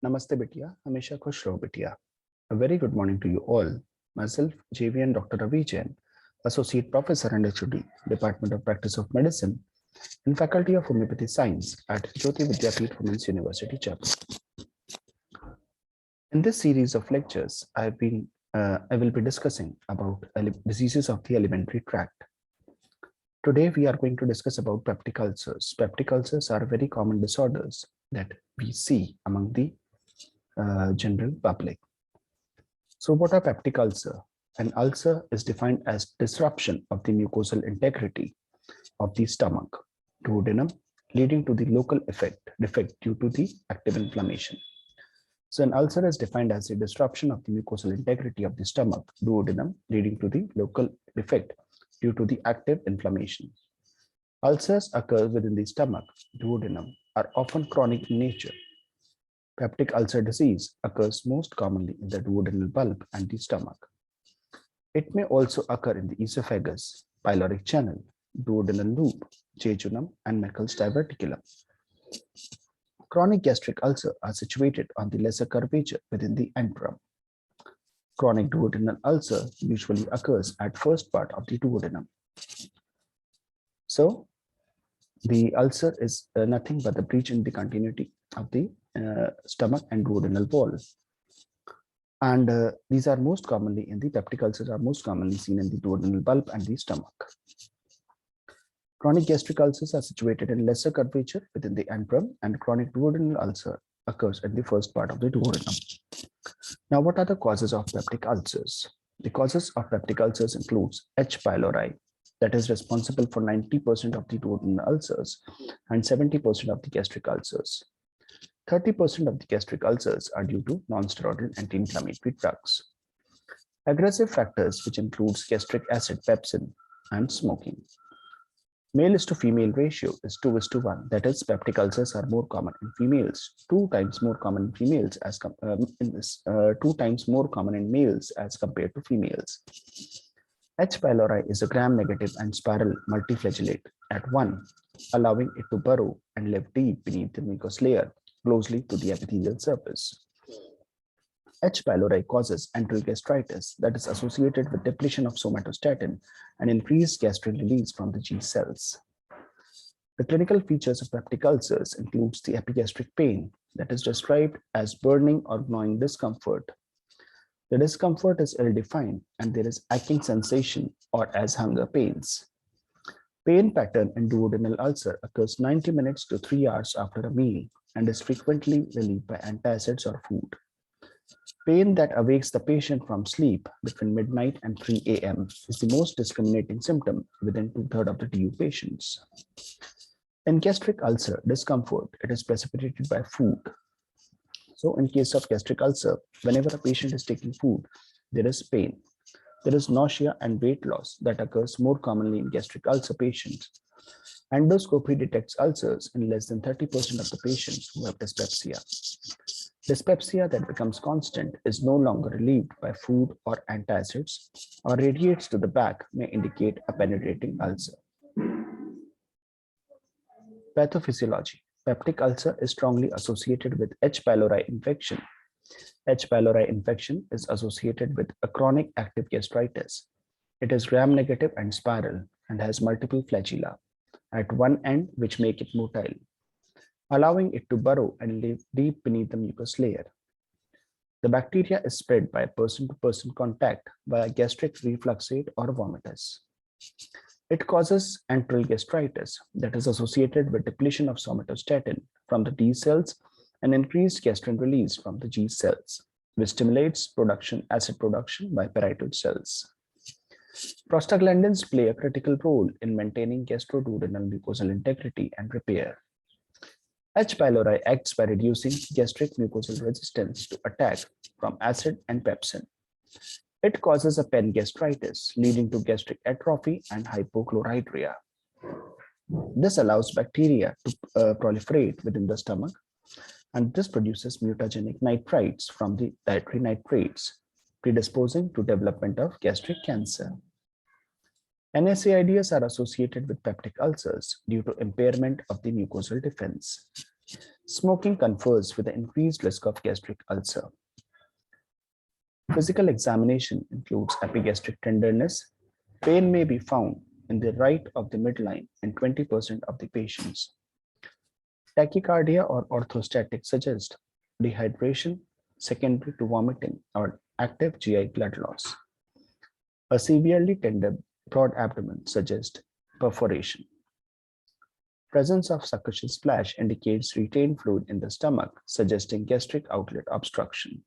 Namaste Bitya, Hamisha Khush Raho Bitya. A very good morning to you all. Myself, JV and Dr. Ravi Jain, Associate Professor and HOD, Department of Practice of Medicine, and Faculty of Homeopathy Science at JYOTI VIDYAPEETH Women's University, Jaipur. In this series of lectures, I will be discussing about diseases of the alimentary tract. Today, we are going to discuss about peptic ulcers. Peptic ulcers are very common disorders that we see among the general public. So what are peptic ulcer? An ulcer is defined as disruption of the mucosal integrity of the stomach, duodenum, leading to the local defect due to the active inflammation. So an ulcer is defined as a disruption of the mucosal integrity of the stomach, duodenum, leading to the local defect due to the active inflammation. Ulcers occur within the stomach, duodenum, are often chronic in nature. Peptic ulcer disease occurs most commonly in the duodenal bulb and the stomach. It may also occur in the esophagus, pyloric channel, duodenal loop, jejunum, and Meckel's diverticulum. Chronic gastric ulcer are situated on the lesser curvature within the antrum. Chronic duodenal ulcer usually occurs at first part of the duodenum. So, the ulcer is nothing but the breach in the continuity of the stomach and duodenal wall. And these are most commonly in the peptic ulcers are most commonly seen in the duodenal bulb and the stomach. Chronic gastric ulcers are situated in lesser curvature within the antrum, and chronic duodenal ulcer occurs in the first part of the duodenum. Now, what are the causes of peptic ulcers? The causes of peptic ulcers includes H. pylori, that is responsible for 90% of the duodenal ulcers and 70% of the gastric ulcers. 30% of the gastric ulcers are due to non-steroidal anti-inflammatory drugs. Aggressive factors, which includes gastric acid, pepsin, and smoking. Male to female ratio is 2:1. That is, peptic ulcers are more common in females, 2 times more common in females as 2 times more common in males as compared to females. H. pylori is a gram-negative and spiral multiflagellate at 1, allowing it to burrow and live deep beneath the mucous layer, closely to the epithelial surface. H. pylori causes enteral gastritis that is associated with depletion of somatostatin and increased gastric release from the G cells. The clinical features of peptic ulcers includes the epigastric pain that is described as burning or gnawing discomfort. The discomfort is ill-defined and there is aching sensation or as hunger pains. Pain pattern in duodenal ulcer occurs 90 minutes to 3 hours after a meal and is frequently relieved by antacids or food. Pain that awakes the patient from sleep between midnight and 3 a.m. is the most discriminating symptom within 2/3 of the DU patients. In gastric ulcer discomfort, it is precipitated by food. So in case of gastric ulcer, whenever a patient is taking food, there is pain. There is nausea and weight loss that occurs more commonly in gastric ulcer patients. Endoscopy detects ulcers in less than 30% of the patients who have dyspepsia. Dyspepsia that becomes constant is no longer relieved by food or antacids or radiates to the back may indicate a penetrating ulcer. Pathophysiology. Peptic ulcer is strongly associated with H. pylori infection. H. pylori infection is associated with a chronic active gastritis. It is gram-negative and spiral and has multiple flagella at one end which make it motile, allowing it to burrow and live deep beneath the mucous layer. The bacteria is spread by person-to-person contact via gastric refluxate or vomitus. It causes enteral gastritis that is associated with depletion of somatostatin from the T cells and increased gastrin release from the G cells, which stimulates acid production by parietal cells. Prostaglandins play a critical role in maintaining gastroduodenal mucosal integrity and repair. H. pylori acts by reducing gastric mucosal resistance to attack from acid and pepsin. It causes a pangastritis, leading to gastric atrophy and hypochlorhydria. This allows bacteria to proliferate within the stomach, and this produces mutagenic nitrites from the dietary nitrates, predisposing to development of gastric cancer. NSAIDs are associated with peptic ulcers due to impairment of the mucosal defense. Smoking confers with an increased risk of gastric ulcer. Physical examination includes epigastric tenderness. Pain may be found in the right of the midline in 20% of the patients. Tachycardia or orthostatic suggest dehydration secondary to vomiting or active GI blood loss. A severely tender broad abdomen suggests perforation. Presence of succussion splash indicates retained fluid in the stomach, suggesting gastric outlet obstruction.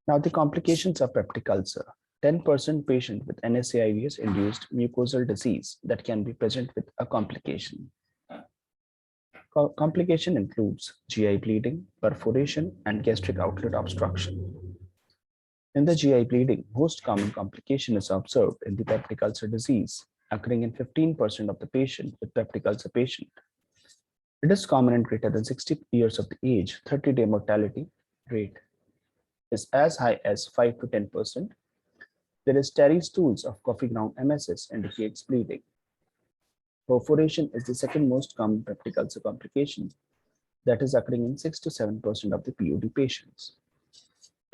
Now, the complications of peptic ulcer. 10% patient with NSAIDs-induced mucosal disease that can be present with a complication. Complication includes GI bleeding, perforation, and gastric outlet obstruction. In the GI bleeding, most common complication is observed in the peptic ulcer disease, occurring in 15% of the patient with peptic ulcer patient. It is common in greater than 60 years of the age. 30-day mortality rate is as high as 5 to 10%. There is tarry stools of coffee ground MSS indicates bleeding. Perforation is the second most common peptic ulcer complication that is occurring in 6 to 7% of the PUD patients.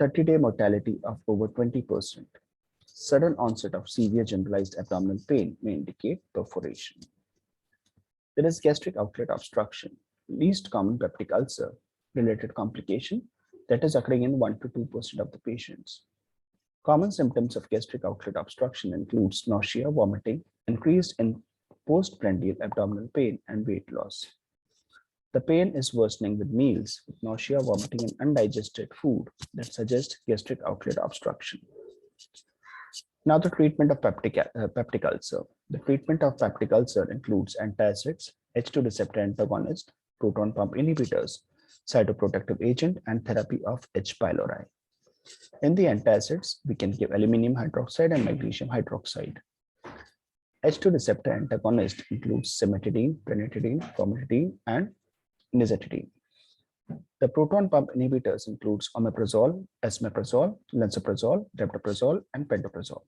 30-day mortality of over 20%. Sudden onset of severe generalized abdominal pain may indicate perforation. There is gastric outlet obstruction, least common peptic ulcer related complication that is occurring in 1 to 2% of the patients. Common symptoms of gastric outlet obstruction includes nausea, vomiting, increased in postprandial abdominal pain, and weight loss. The pain is worsening with meals, with nausea, vomiting, and undigested food that suggest gastric outlet obstruction. Now, the treatment of peptic ulcer. The treatment of peptic ulcer includes antacids, H2 receptor antagonist, proton pump inhibitors, cytoprotective agent, and therapy of H. pylori. In the antacids, we can give aluminum hydroxide and magnesium hydroxide. H2 receptor antagonist includes cimetidine, ranitidine, famotidine, and nizatidine. The proton pump inhibitors includes omeprazole, esomeprazole, lansoprazole, rabeprazole, and pantoprazole.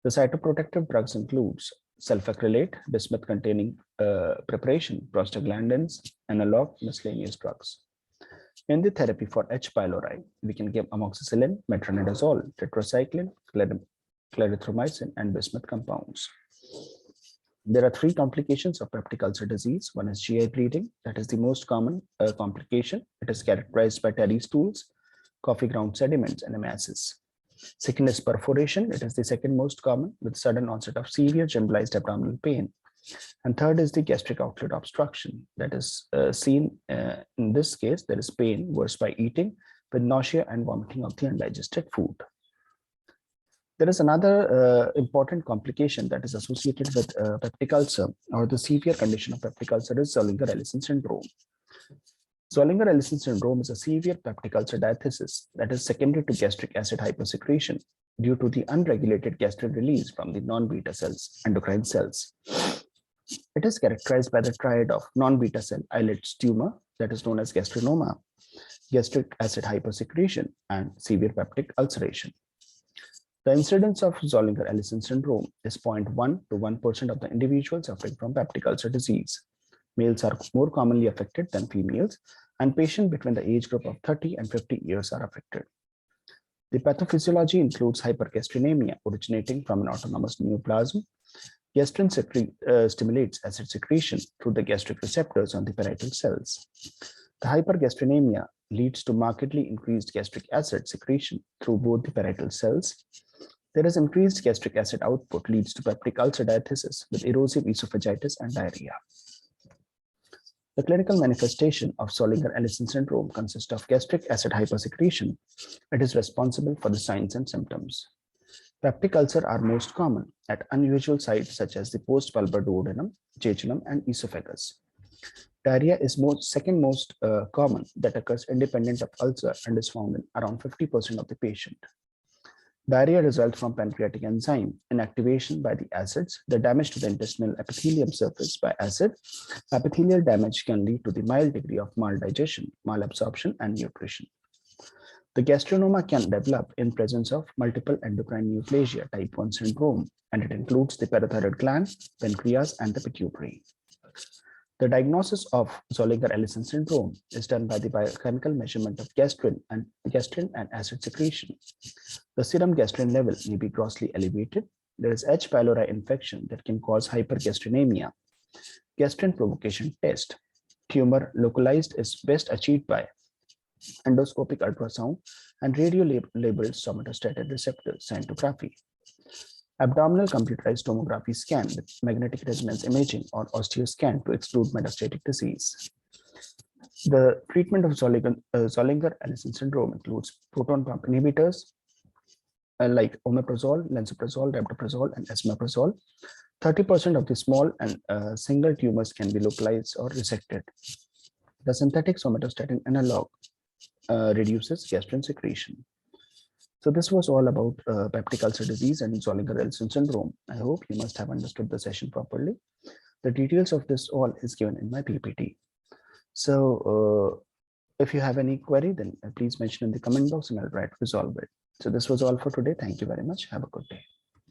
The cytoprotective drugs includes sulfacrylate, bismuth-containing preparation, prostaglandins, analog, miscellaneous drugs. In the therapy for H. pylori, we can give amoxicillin, metronidazole, tetracycline, clarithromycin, and bismuth compounds. There are 3 complications of peptic ulcer disease. One is GI bleeding. That is the most common complication. It is characterized by tarry stools, coffee ground sediments, and emesis. Second is perforation. It is the second most common with sudden onset of severe generalized abdominal pain. And third is the gastric outlet obstruction that is seen in this case. There is pain worse by eating with nausea and vomiting of the undigested food. There is another important complication that is associated with peptic ulcer or the severe condition of peptic ulcer is Zollinger-Ellison syndrome. Zollinger-Ellison syndrome is a severe peptic ulcer diathesis that is secondary to gastric acid hypersecretion due to the unregulated gastric release from the non-beta cells, endocrine cells. It is characterized by the triad of non-beta cell islets tumor that is known as gastrinoma, gastric acid hypersecretion, and severe peptic ulceration. The incidence of Zollinger-Ellison syndrome is 0.1 to 1% of the individuals suffering from peptic ulcer disease. Males are more commonly affected than females, and patients between the age group of 30 and 50 years are affected. The pathophysiology includes hypergastrinemia originating from an autonomous neoplasm. Gastrin stimulates acid secretion through the gastric receptors on the parietal cells. The hypergastrinemia leads to markedly increased gastric acid secretion through both the parietal cells. There is increased gastric acid output leads to peptic ulcer diathesis with erosive esophagitis and diarrhea. The clinical manifestation of Zollinger-Ellison syndrome consists of gastric acid hypersecretion. It is responsible for the signs and symptoms. Peptic ulcer are most common at unusual sites such as the postpulbar duodenum, jejunum, and esophagus. Diarrhea is second most common that occurs independent of ulcer and is found in around 50% of the patient. Diarrhea results from pancreatic enzyme inactivation by the acids, the damage to the intestinal epithelium surface by acid. Epithelial damage can lead to the mild degree of maldigestion, malabsorption, and nutrition. The gastrinoma can develop in presence of multiple endocrine neoplasia type 1 syndrome, and it includes the parathyroid gland, pancreas, and the pituitary. The diagnosis of Zollinger-Ellison syndrome is done by the biochemical measurement of gastrin and acid secretion. The serum gastrin level may be grossly elevated. There is H. pylori infection that can cause hypergastrinemia. Gastrin provocation test. Tumor localized is best achieved by endoscopic ultrasound and radio-labeled somatostatin receptor scintigraphy. Abdominal computerized tomography scan with magnetic resonance imaging or osteoscan to exclude metastatic disease. The treatment of Zollinger-Ellison syndrome includes proton pump inhibitors like omeprazole, lansoprazole, rabeprazole, and esomeprazole. 30% of the small and single tumors can be localized or resected. The synthetic somatostatin analog reduces gastrin secretion. So this was all about peptic ulcer disease and Zollinger-Ellison syndrome. I hope you must have understood the session properly. The details of this all is given in my PPT. So if you have any query, then please mention in the comment box and I'll try to resolve it. So this was all for today. Thank you very much. Have a good day.